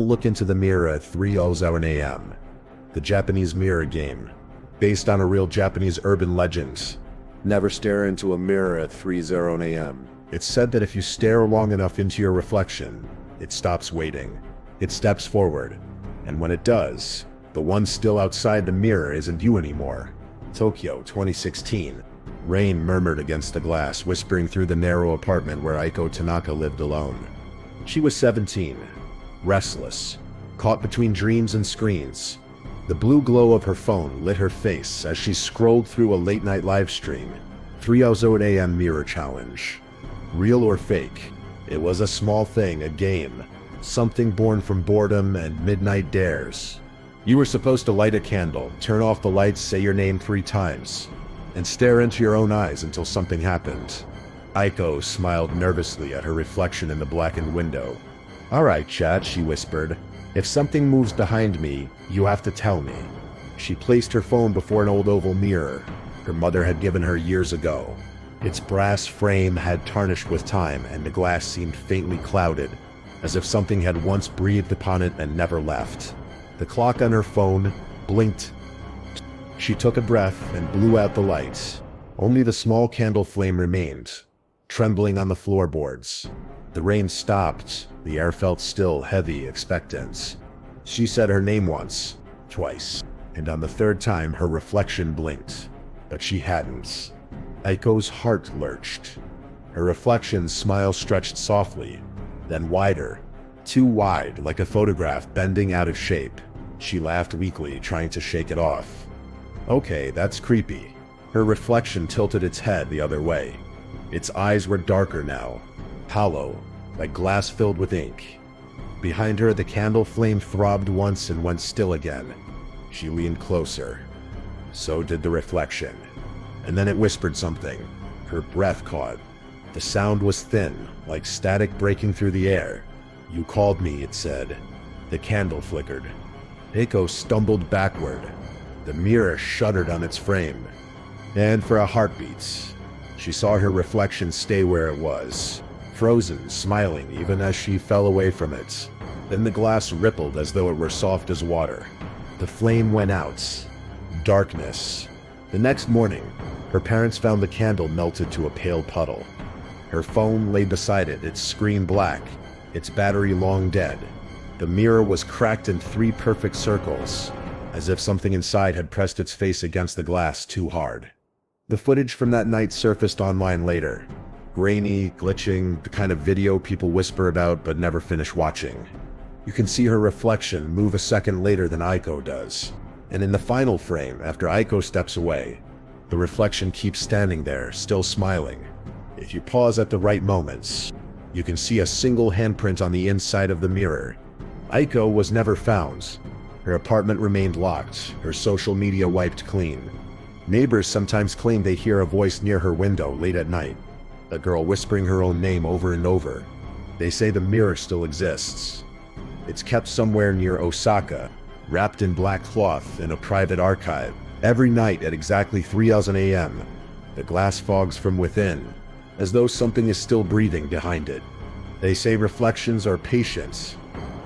Don't look into the mirror at 3:00 a.m. The Japanese mirror game, based on a real Japanese urban legend. Never stare into a mirror at 3:00 a.m. It's said that if you stare long enough into your reflection, it stops waiting. It steps forward, and when it does, the one still outside the mirror isn't you anymore. Tokyo, 2016. Rain murmured against the glass, whispering through the narrow apartment where Aiko Tanaka lived alone. She was 17, restless, caught between dreams and screens. The blue glow of her phone lit her face as she scrolled through a late-night live stream. 3:00 a.m. mirror challenge. Real or fake? It was a small thing, a game. Something born from boredom and midnight dares. You were supposed to light a candle, turn off the lights, say your name 3 times, and stare into your own eyes until something happened. Aiko smiled nervously at her reflection in the blackened window. "All right, chat," she whispered. "If something moves behind me, you have to tell me." She placed her phone before an old oval mirror her mother had given her years ago. Its brass frame had tarnished with time, and the glass seemed faintly clouded, as if something had once breathed upon it and never left. The clock on her phone blinked. She took a breath and blew out the light. Only the small candle flame remained, trembling on the floorboards. The rain stopped. The air felt still, heavy, expectant. She said her name once, twice, and on the 3rd time her reflection blinked. But she hadn't. Aiko's heart lurched. Her reflection's smile stretched softly, then wider, too wide, like a photograph bending out of shape. She laughed weakly, trying to shake it off. Okay, that's creepy. Her reflection tilted its head the other way. Its eyes were darker now, hollow, like glass filled with ink. Behind her, the candle flame throbbed once and went still again. She leaned closer. So did the reflection. And then it whispered something. Her breath caught. The sound was thin, like static breaking through the air. "You called me," it said. The candle flickered. Aiko stumbled backward. The mirror shuddered on its frame. And for a heartbeat, she saw her reflection stay where it was, frozen, smiling even as she fell away from it. Then the glass rippled as though it were soft as water. The flame went out. Darkness. The next morning, her parents found the candle melted to a pale puddle. Her phone lay beside it, its screen black, its battery long dead. The mirror was cracked in 3 perfect circles, as if something inside had pressed its face against the glass too hard. The footage from that night surfaced online later. Grainy, glitching, the kind of video people whisper about but never finish watching. You can see her reflection move a second later than Aiko does. And in the final frame, after Aiko steps away, the reflection keeps standing there, still smiling. If you pause at the right moments, you can see a single handprint on the inside of the mirror. Aiko was never found. Her apartment remained locked, her social media wiped clean. Neighbors sometimes claim they hear a voice near her window late at night, a girl whispering her own name over and over. They say the mirror still exists. It's kept somewhere near Osaka, wrapped in black cloth in a private archive. Every night at exactly 3:00 a.m., the glass fogs from within, as though something is still breathing behind it. They say reflections are patient.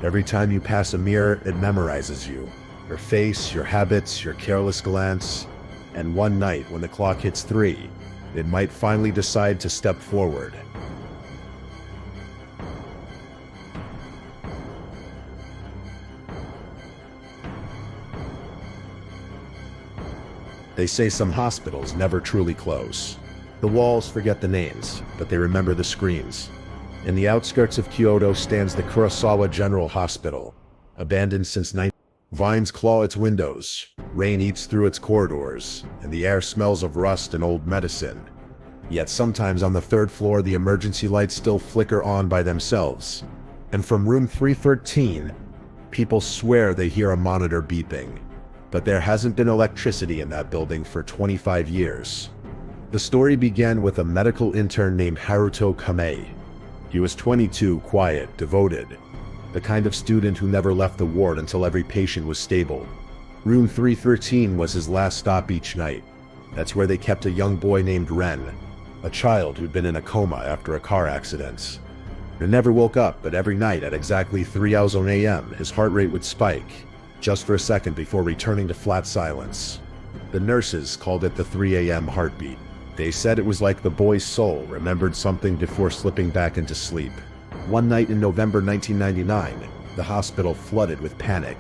Every time you pass a mirror, it memorizes you. Your face, your habits, your careless glance. And one night, when the clock hits 3, it might finally decide to step forward. They say some hospitals never truly close. The walls forget the names, but they remember the screens. In the outskirts of Kyoto stands the Kurosawa General Hospital, abandoned since 19... Vines claw its windows, rain eats through its corridors, and the air smells of rust and old medicine. Yet sometimes on the 3rd floor the emergency lights still flicker on by themselves. And from room 313, people swear they hear a monitor beeping. But there hasn't been electricity in that building for 25 years. The story began with a medical intern named Haruto Kamei. He was 22, quiet, devoted, the kind of student who never left the ward until every patient was stable. Room 313 was his last stop each night. That's where they kept a young boy named Ren, a child who'd been in a coma after a car accident. He never woke up, but every night at exactly 3:00 a.m., his heart rate would spike, just for a second before returning to flat silence. The nurses called it the 3 a.m. heartbeat. They said it was like the boy's soul remembered something before slipping back into sleep. One night in November 1999, the hospital flooded with panic.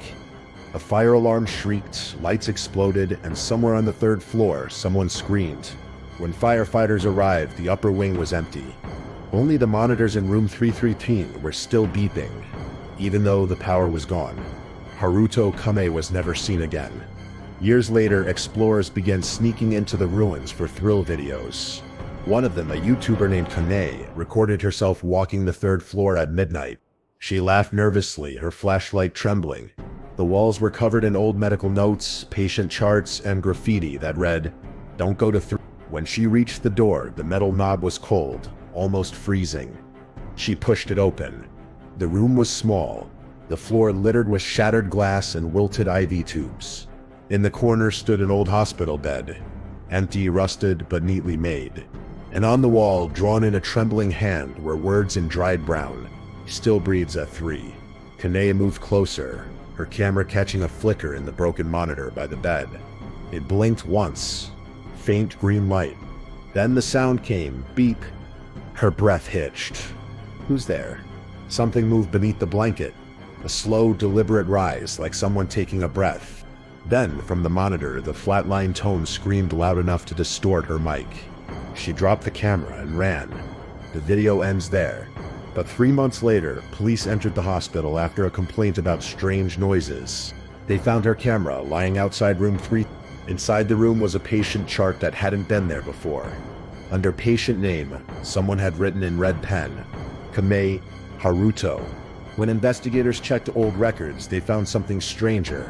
A fire alarm shrieked, lights exploded, and somewhere on the 3rd floor, someone screamed. When firefighters arrived, the upper wing was empty. Only the monitors in room 313 were still beeping, even though the power was gone. Haruto Kame was never seen again. Years later, explorers began sneaking into the ruins for thrill videos. One of them, a YouTuber named Kane, recorded herself walking the 3rd floor at midnight. She laughed nervously, her flashlight trembling. The walls were covered in old medical notes, patient charts, and graffiti that read, "Don't go to 3." When she reached the door, the metal knob was cold, almost freezing. She pushed it open. The room was small, the floor littered with shattered glass and wilted IV tubes. In the corner stood an old hospital bed, empty, rusted, but neatly made. And on the wall, drawn in a trembling hand, were words in dried brown, "Still breathes at 3. Kanea moved closer, her camera catching a flicker in the broken monitor by the bed. It blinked once, faint green light. Then the sound came, beep. Her breath hitched. Who's there? Something moved beneath the blanket, a slow, deliberate rise, like someone taking a breath. Then, from the monitor, the flatline tone screamed loud enough to distort her mic. She dropped the camera and ran. The video ends there. But 3 months later, police entered the hospital after a complaint about strange noises. They found her camera lying outside room 3. Inside the room was a patient chart that hadn't been there before. Under patient name, someone had written in red pen, Kame Haruto. When investigators checked old records, they found something stranger.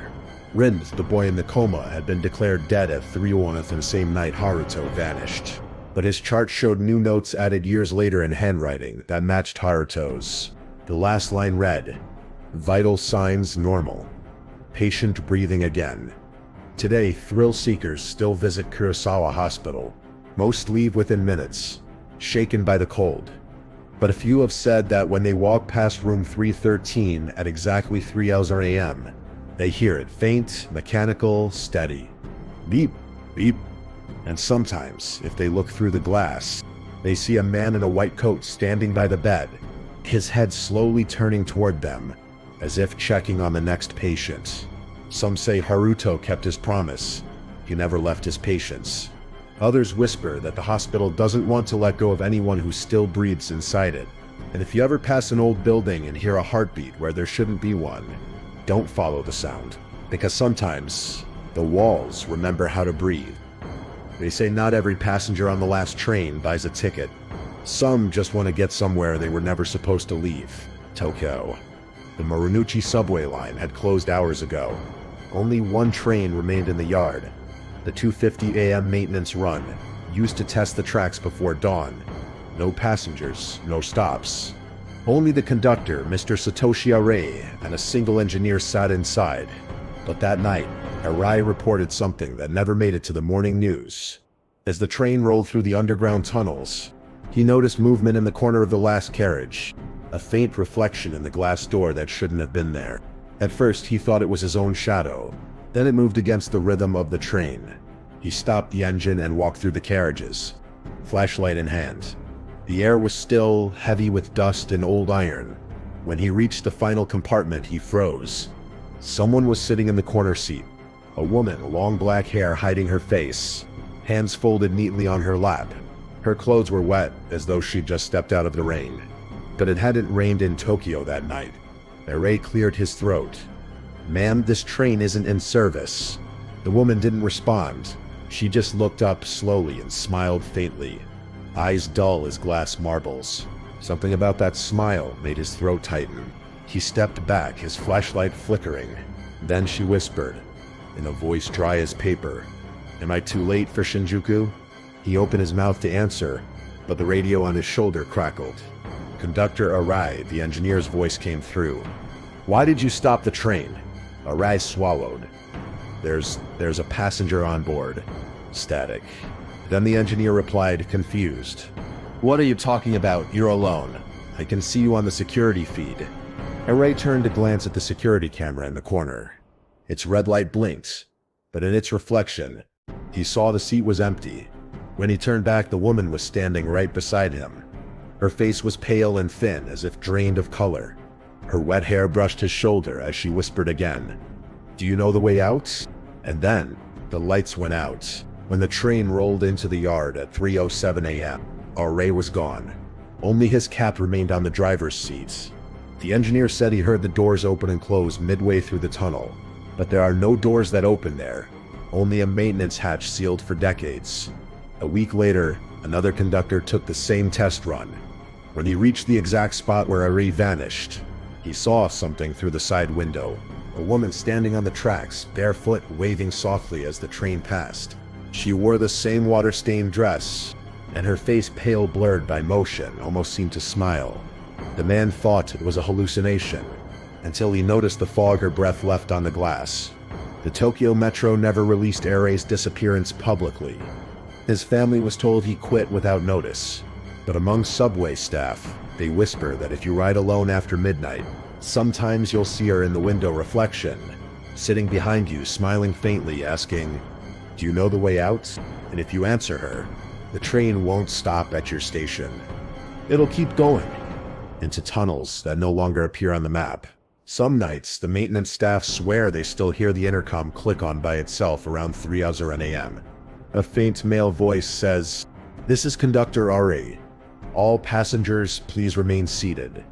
Rind, the boy in the coma, had been declared dead at 3:01 the same night Haruto vanished. But his chart showed new notes added years later in handwriting that matched Haruto's. The last line read, "Vital signs normal. Patient breathing again." Today, thrill seekers still visit Kurosawa Hospital. Most leave within minutes, shaken by the cold. But a few have said that when they walk past room 313 at exactly 3:00 a.m., they hear it faint, mechanical, steady. Beep, beep. And sometimes, if they look through the glass, they see a man in a white coat standing by the bed, his head slowly turning toward them, as if checking on the next patient. Some say Haruto kept his promise. He never left his patients. Others whisper that the hospital doesn't want to let go of anyone who still breathes inside it. And if you ever pass an old building and hear a heartbeat where there shouldn't be one, don't follow the sound, because sometimes the walls remember how to breathe. They say not every passenger on the last train buys a ticket. Some just want to get somewhere they were never supposed to leave. Tokyo. The Marunouchi subway line had closed hours ago. Only one train remained in the yard. The 2:50 a.m. maintenance run, used to test the tracks before dawn. No passengers, no stops. Only the conductor, Mr. Satoshi Arai, and a single engineer sat inside. But that night, Arai reported something that never made it to the morning news. As the train rolled through the underground tunnels, he noticed movement in the corner of the last carriage, a faint reflection in the glass door that shouldn't have been there. At first, he thought it was his own shadow. Then it moved against the rhythm of the train. He stopped the engine and walked through the carriages, flashlight in hand. The air was still, heavy with dust and old iron. When he reached the final compartment, he froze. Someone was sitting in the corner seat. A woman, long black hair hiding her face, hands folded neatly on her lap. Her clothes were wet, as though she'd just stepped out of the rain. But it hadn't rained in Tokyo that night. Arai cleared his throat. "Ma'am, this train isn't in service." The woman didn't respond. She just looked up slowly and smiled faintly, eyes dull as glass marbles. Something about that smile made his throat tighten. He stepped back, his flashlight flickering. Then she whispered, in a voice dry as paper, "Am I too late for Shinjuku?" He opened his mouth to answer, but the radio on his shoulder crackled. Conductor Arai, the engineer's voice came through. "Why did you stop the train?" Arai swallowed. There's a passenger on board." Static. Then the engineer replied, confused. "What are you talking about? You're alone." I can see you on the security feed." Array turned to glance at the security camera in the corner. Its red light blinked, but in its reflection, he saw the seat was empty. When he turned back, the woman was standing right beside him. Her face was pale and thin, as if drained of color. Her wet hair brushed his shoulder as she whispered again, "Do you know the way out?" And then, the lights went out. When the train rolled into the yard at 3:07 a.m., Ray was gone. Only his cap remained on the driver's seat. The engineer said he heard the doors open and close midway through the tunnel, but there are no doors that open there, only a maintenance hatch sealed for decades. A week later, another conductor took the same test run. When he reached the exact spot where Ari vanished, he saw something through the side window. A woman standing on the tracks, barefoot, waving softly as the train passed. She wore the same water-stained dress, and her face, pale, blurred by motion, almost seemed to smile. The man thought it was a hallucination, until he noticed the fog her breath left on the glass. The Tokyo Metro never released Aray's disappearance publicly. His family was told he quit without notice, but among subway staff, they whisper that if you ride alone after midnight, sometimes you'll see her in the window reflection, sitting behind you, smiling faintly, asking, "Do you know the way out?" And if you answer her, the train won't stop at your station. It'll keep going, into tunnels that no longer appear on the map. Some nights, the maintenance staff swear they still hear the intercom click on by itself around 3:00 a.m. A faint male voice says, "This is Conductor Ari. All passengers, please remain seated."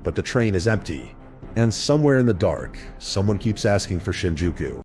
But the train is empty, and somewhere in the dark, someone keeps asking for Shinjuku.